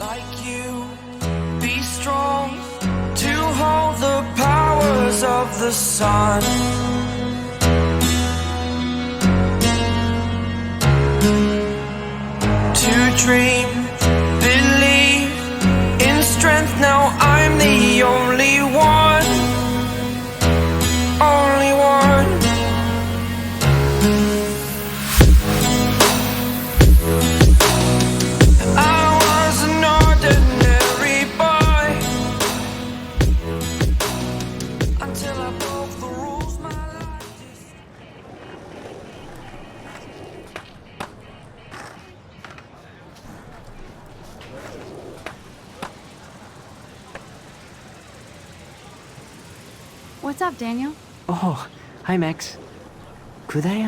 like you, be strong to hold the powers of the sun. To dream, believe in strength. Now I'm the only one, only one. I was an ordinary boy until I broke the rules. My life is... What's up, Daniel? Oh, hi Max. Could I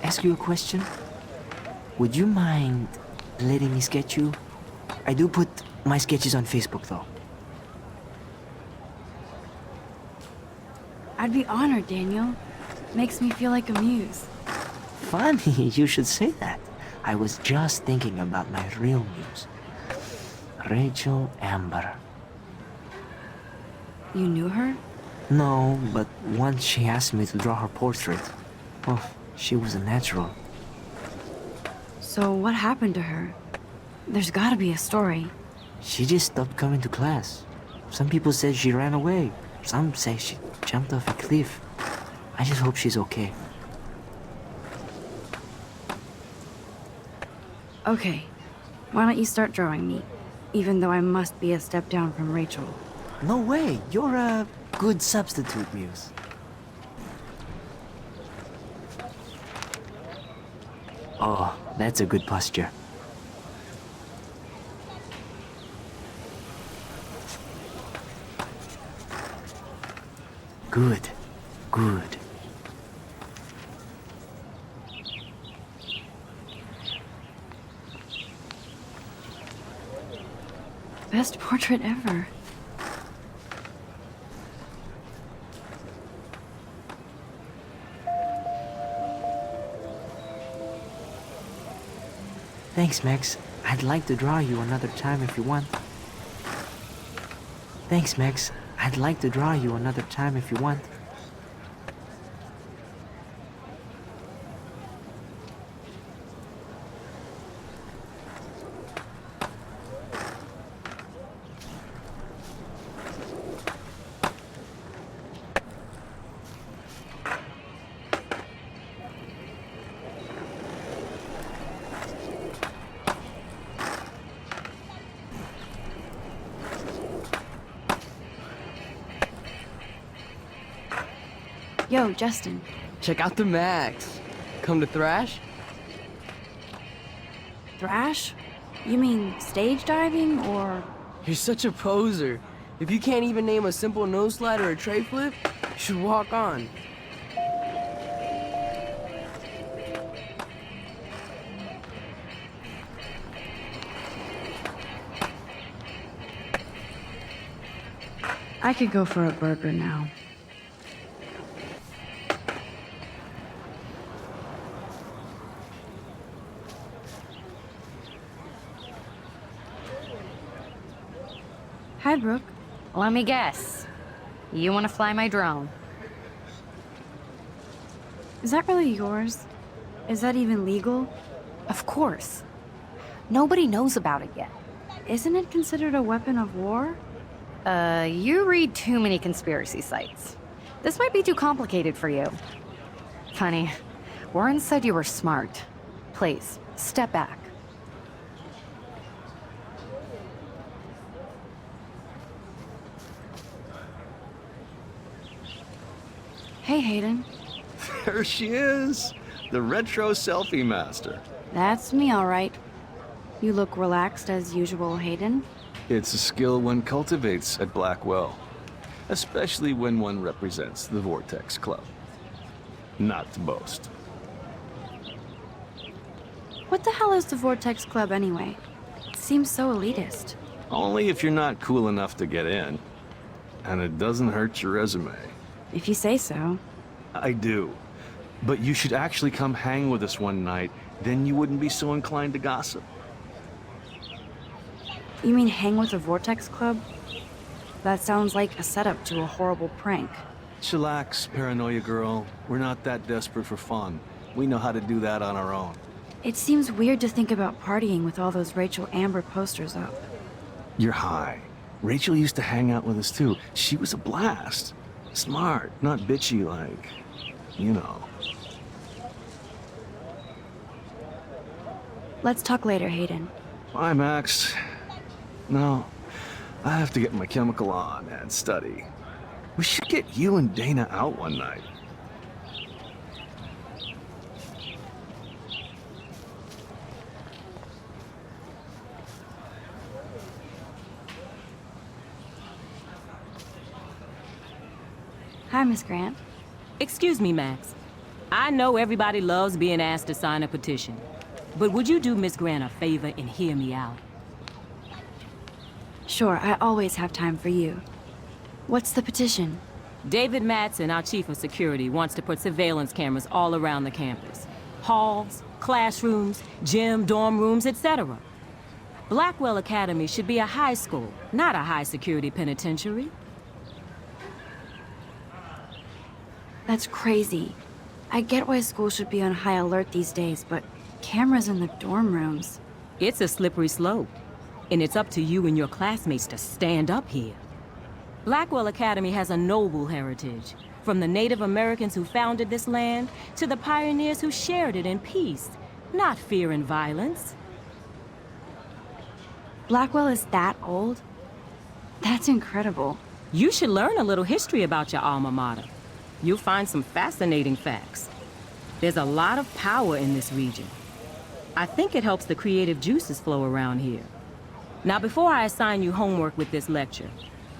ask you a question? Would you mind letting me sketch you? I do put my sketches on Facebook though. I'd be honored, Daniel. Makes me feel like a muse. Funny, you should say that. I was just thinking about my real muse. Rachel Amber. You knew her? No, but once she asked me to draw her portrait. Oh, she was a natural. So what happened to her? There's gotta be a story. She just stopped coming to class. Some people said she ran away. Some say she jumped off a cliff. I just hope she's okay. Okay, why don't you start drawing me? Even though I must be a step down from Rachel. No way, you're a good substitute, Muse. Oh, that's a good posture. Good, good. Best portrait ever. Thanks, Max. I'd like to draw you another time if you want. Thanks, Max. I'd like to draw you another time if you want. Yo, Justin. Check out the Max. Come to thrash? Thrash? You mean stage diving, or...? You're such a poser. If you can't even name a simple nose slide or a tray flip, you should walk on. I could go for a burger now. Hi, Brooke. Let me guess. You want to fly my drone? Is that really yours? Is that even legal? Of course. Nobody knows about it yet. Isn't it considered a weapon of war? You read too many conspiracy sites. This might be too complicated for you. Funny, Warren said you were smart. Please, step back. Hey, Hayden. There she is, the retro selfie master. That's me, all right. You look relaxed as usual, Hayden. It's a skill one cultivates at Blackwell, especially when one represents the Vortex Club. Not to boast. What the hell is the Vortex Club anyway? It seems so elitist. Only if you're not cool enough to get in. And it doesn't hurt your resume. If you say so. I do. But you should actually come hang with us one night, then you wouldn't be so inclined to gossip. You mean hang with the Vortex Club? That sounds like a setup to a horrible prank. Chillax, paranoia girl. We're not that desperate for fun. We know how to do that on our own. It seems weird to think about partying with all those Rachel Amber posters up. You're high. Rachel used to hang out with us too. She was a blast. Smart, not bitchy like, you know. Let's talk later, Hayden. Bye, Max. No, I have to get my chemical on and study. We should get you and Dana out one night. Hi, Miss Grant. Excuse me, Max. I know everybody loves being asked to sign a petition, but would you do Miss Grant a favor and hear me out? Sure, I always have time for you. What's the petition? David Matson, our chief of security, wants to put surveillance cameras all around the campus. Halls, classrooms, gym, dorm rooms, etc. Blackwell Academy should be a high school, not a high-security penitentiary. That's crazy. I get why school should be on high alert these days, but cameras in the dorm rooms. It's a slippery slope, and it's up to you and your classmates to stand up here. Blackwell Academy has a noble heritage, from the Native Americans who founded this land to the pioneers who shared it in peace, not fear and violence. Blackwell is that old? That's incredible. You should learn a little history about your alma mater. You'll find some fascinating facts. There's a lot of power in this region. I think it helps the creative juices flow around here. Now, before I assign you homework with this lecture,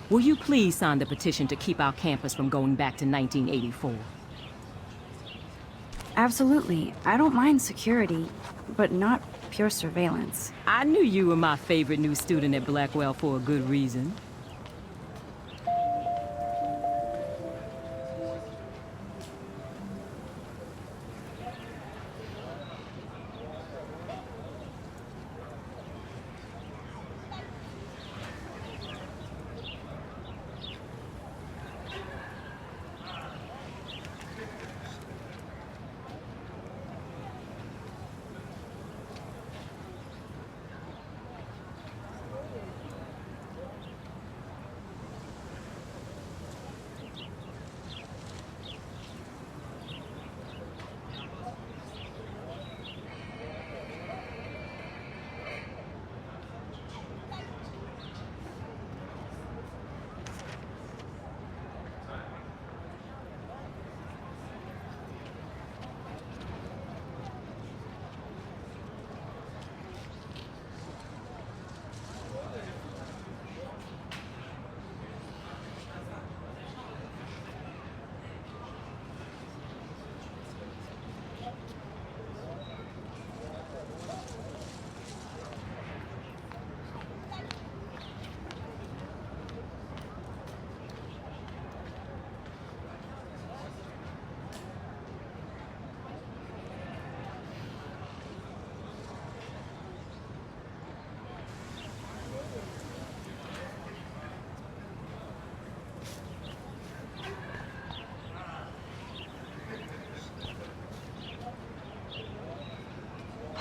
will you please sign the petition to keep our campus from going back to 1984? Absolutely. I don't mind security, but not pure surveillance. I knew you were my favorite new student at Blackwell for a good reason.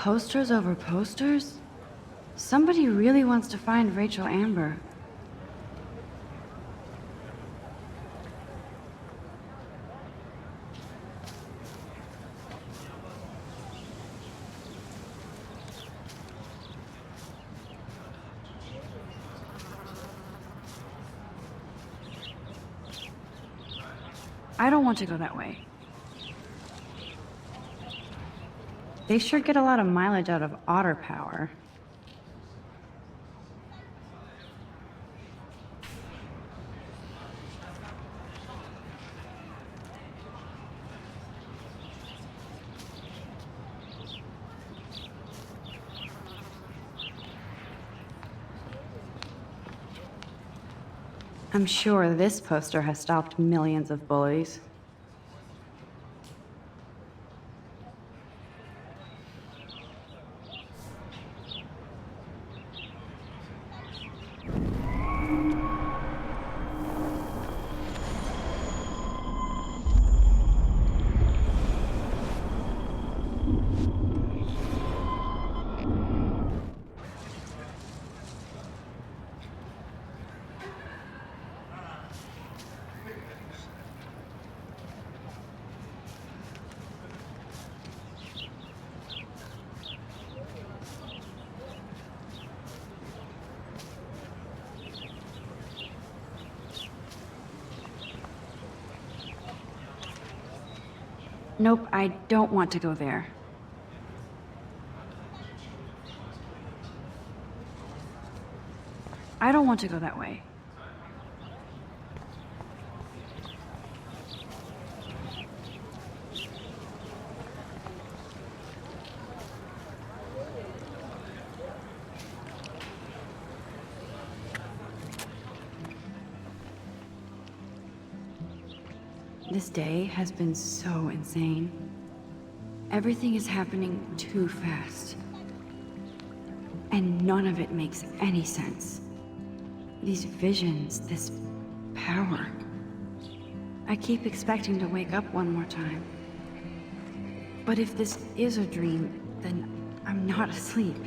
Posters over posters? Somebody really wants to find Rachel Amber. I don't want to go that way. They sure get a lot of mileage out of otter power. I'm sure this poster has stopped millions of bullies. Nope, I don't want to go there. I don't want to go that way. This day has been so insane. Everything is happening too fast. And none of it makes any sense. These visions, this power. I keep expecting to wake up one more time. But if this is a dream, then I'm not asleep.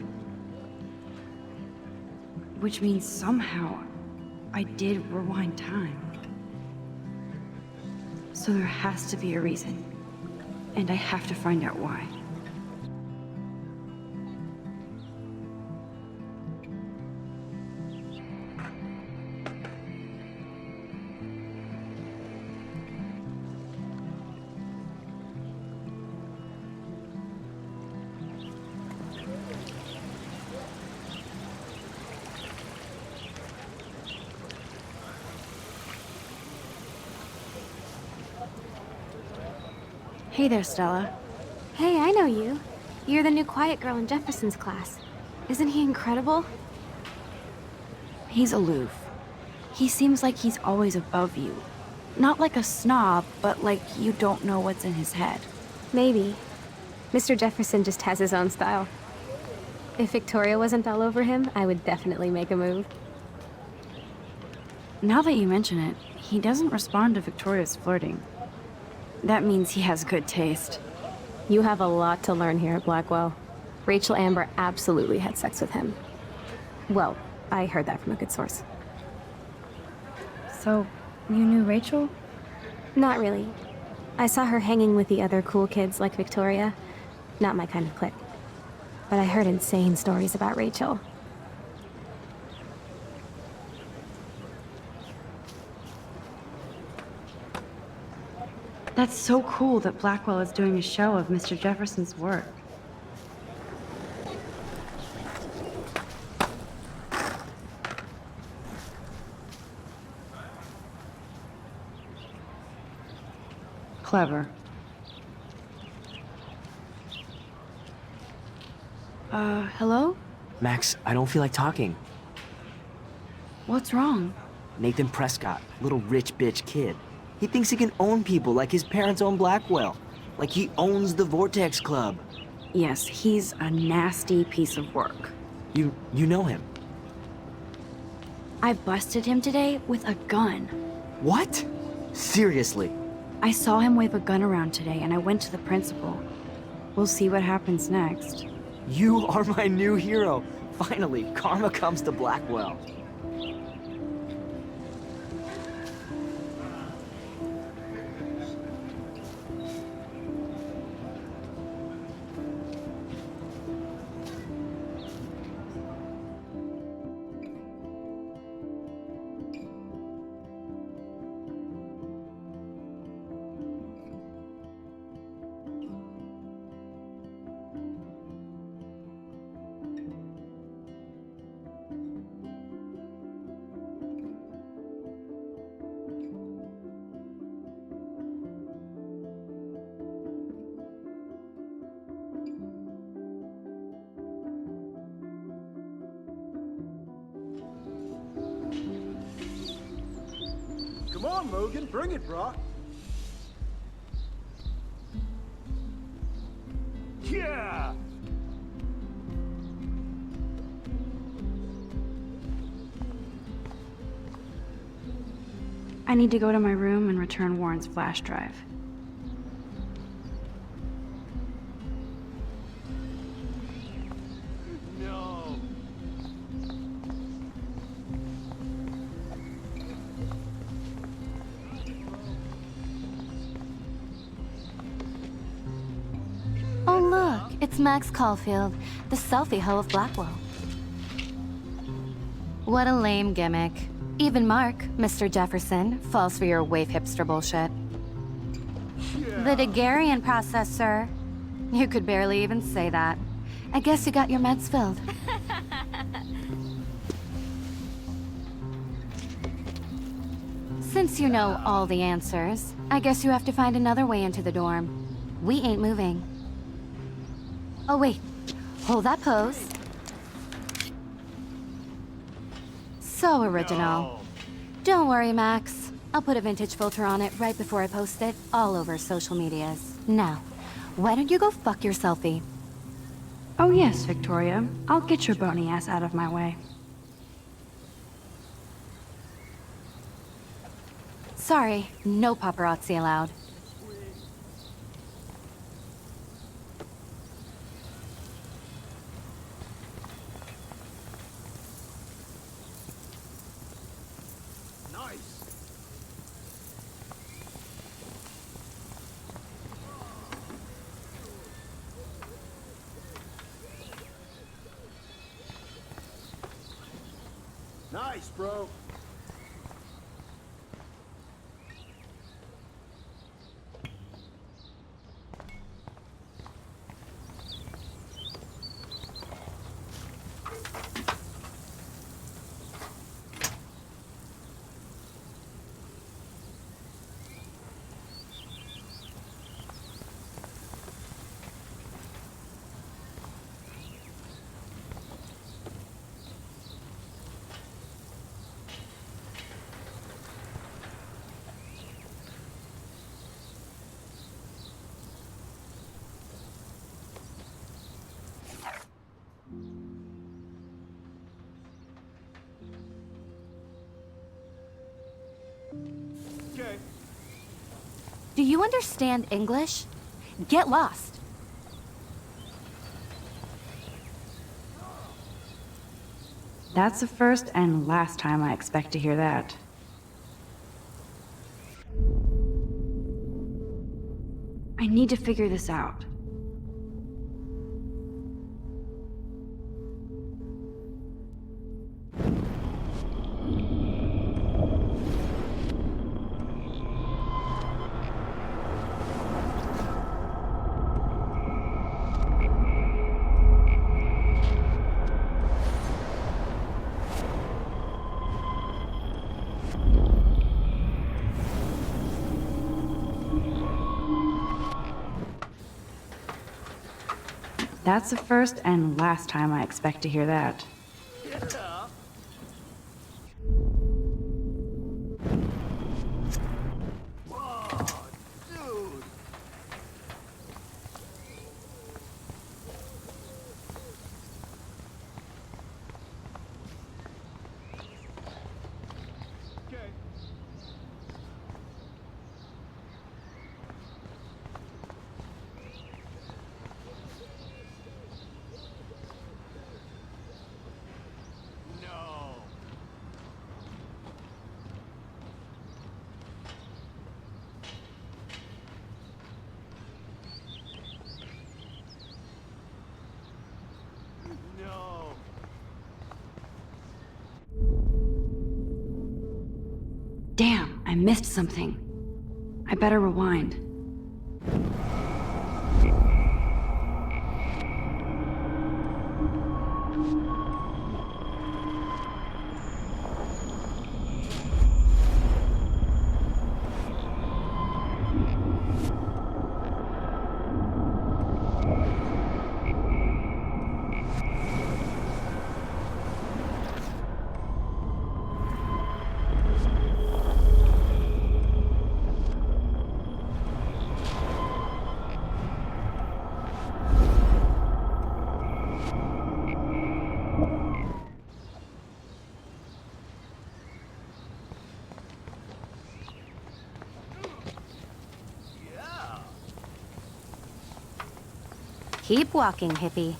Which means somehow I did rewind time. So there has to be a reason. And I have to find out why. Hey there, Stella. Hey, I know you. You're the new quiet girl in Jefferson's class. Isn't he incredible? He's aloof. He seems like he's always above you. Not like a snob, but like you don't know what's in his head. Maybe. Mr. Jefferson just has his own style. If Victoria wasn't all over him, I would definitely make a move. Now that you mention it, he doesn't respond to Victoria's flirting. That means he has good taste. You have a lot to learn here at Blackwell. Rachel Amber absolutely had sex with him. Well, I heard that from a good source. So, you knew Rachel? Not really. I saw her hanging with the other cool kids like Victoria. Not my kind of clique. But I heard insane stories about Rachel. That's so cool that Blackwell is doing a show of Mr. Jefferson's work. Clever. Hello? Max, I don't feel like talking. What's wrong? Nathan Prescott, little rich bitch kid. He thinks he can own people like his parents own Blackwell. Like he owns the Vortex Club. Yes, he's a nasty piece of work. You know him. I busted him today with a gun. What? Seriously? I saw him wave a gun around today and I went to the principal. We'll see what happens next. You are my new hero. Finally, karma comes to Blackwell. Come on, Logan, bring it, brah. Yeah! I need to go to my room and return Warren's flash drive. No. Oh look, it's Max Caulfield, the selfie hoe of Blackwell. What a lame gimmick. Even Mark, Mr. Jefferson, falls for your wave hipster bullshit. Yeah. The Daguerrean process, sir. You could barely even say that. I guess you got your meds filled. Since you know all the answers, I guess you have to find another way into the dorm. We ain't moving. Oh wait, hold that pose. So original. No. Don't worry, Max. I'll put a vintage filter on it right before I post it all over social medias. Now, why don't you go fuck your selfie? Oh yes, Victoria. I'll get your bony ass out of my way. Sorry, no paparazzi allowed. Nice. Nice, bro. Okay. Do you understand English? Get lost. That's the first and last time I expect to hear that. I need to figure this out. That's the first and last time I expect to hear that. Yeah. Whoa, dude. Okay. No. No. Damn, I missed something. I better rewind. Yeah. Keep walking, hippie.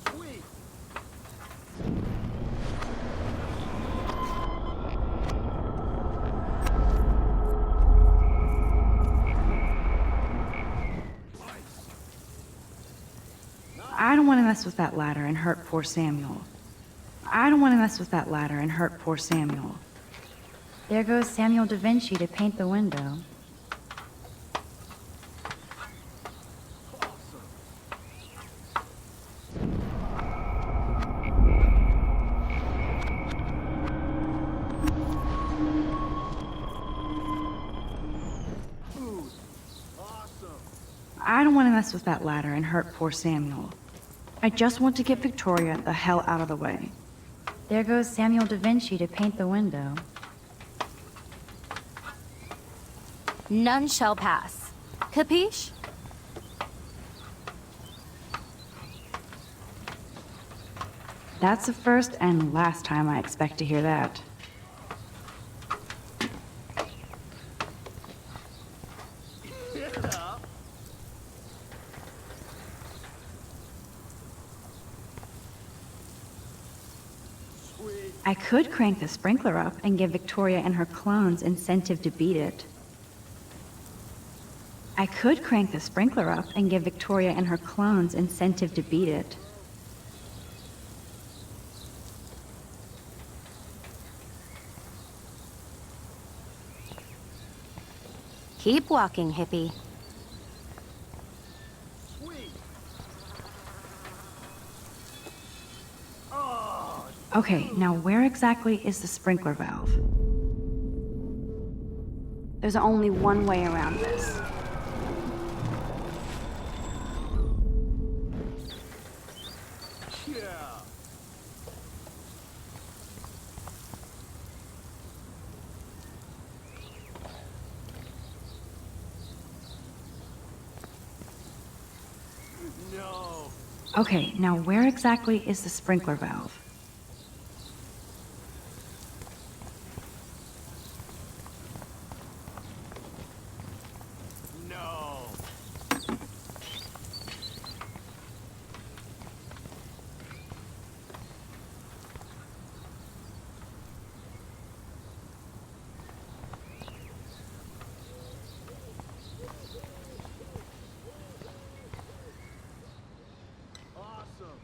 Sweet. I don't want to mess with that ladder and hurt poor Samuel. I don't want to mess with that ladder and hurt poor Samuel. There goes Samuel da Vinci to paint the window. Dude, awesome. I don't want to mess with that ladder and hurt poor Samuel. I just want to get Victoria the hell out of the way. There goes Samuel da Vinci to paint the window. None shall pass. Capiche? That's the first and last time I expect to hear that. Yeah. Sweet. I could crank the sprinkler up and give Victoria and her clones incentive to beat it. I could crank the sprinkler up and give Victoria and her clones incentive to beat it. Keep walking, hippie. Sweet. Oh, Okay, now where exactly is the sprinkler valve? There's only one way around this. yeah. No. Okay, now where exactly is the sprinkler valve? No. Awesome.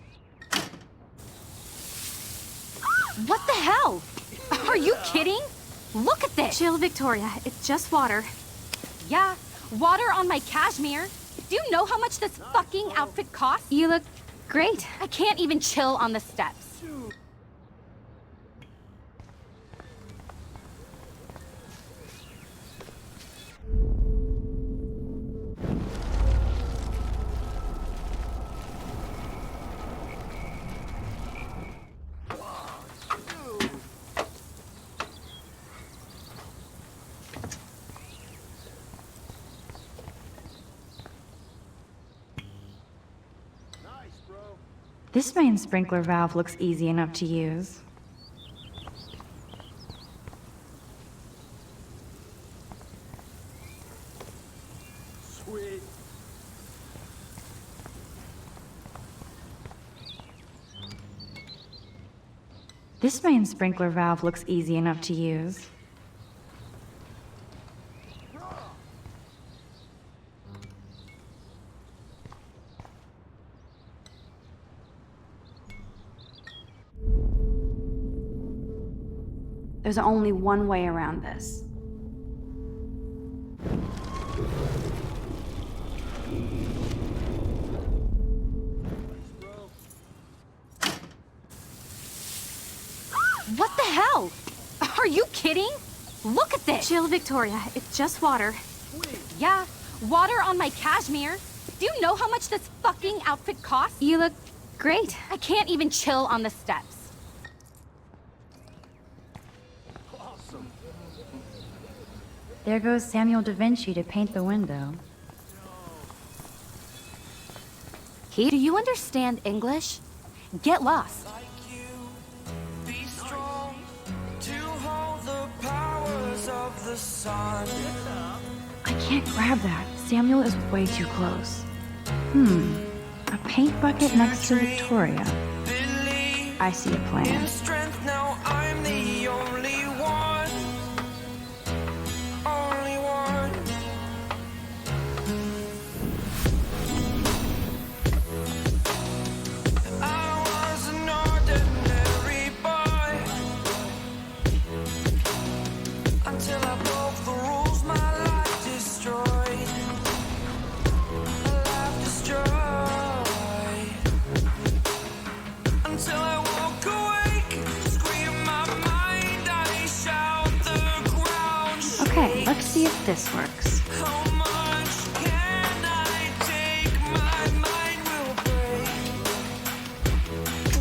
What the hell? Are you kidding? Look at this! Chill, Victoria. It's just water. Yeah, water on my cashmere. Do you know how much this fucking outfit costs? You look great. I can't even chill on the steps. Dude. Nice, bro. This main sprinkler valve looks easy enough to use. Sweet. This main sprinkler valve looks easy enough to use. There's only one way around this. What the hell? Are you kidding? Look at this! Chill, Victoria. It's just water. Yeah, water on my cashmere. Do you know how much this fucking outfit costs? You look great. I can't even chill on the steps. Awesome. There goes Samuel da Vinci to paint the window. Do you understand English? Get lost. Like you, be strong to hold the powers of the sun. I can't grab that. Samuel is way too close. A paint bucket next to Victoria. Believe I see a in plan. strength, now I'm the only one. Only one. I was an ordinary boy. Okay, let's see if this works. How much can I take? My mind will break.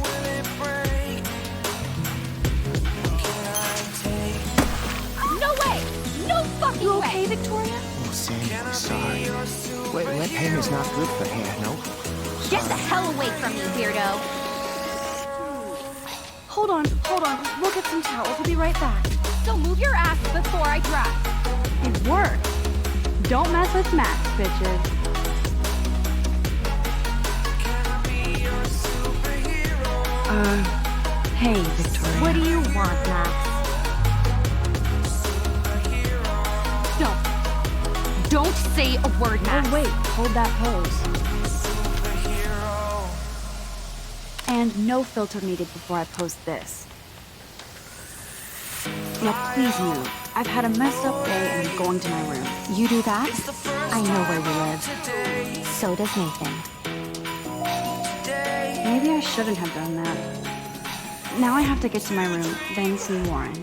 Will it break? Can I take? No way! No fucking You okay, Victoria? Oh, Sandy, Can I'm I sorry. be your Wet paint is not good for hair, no? Get the hell away from me, weirdo! Hold on. We'll get some towels. We'll be right back. So move your ass before I dress. It worked. Don't mess with Max, bitches. Can I be your superhero? Hey, Victoria. What do you want, Max? Don't say a word, Max. Oh, wait. Hold that pose. Superhero. And no filter needed before I post this. Now, please move. I've had a messed up day and I'm going to my room. You do that? It's the first I know where you live. today. So does Nathan. Maybe I shouldn't have done that. Now I have to get to my room, then see Warren.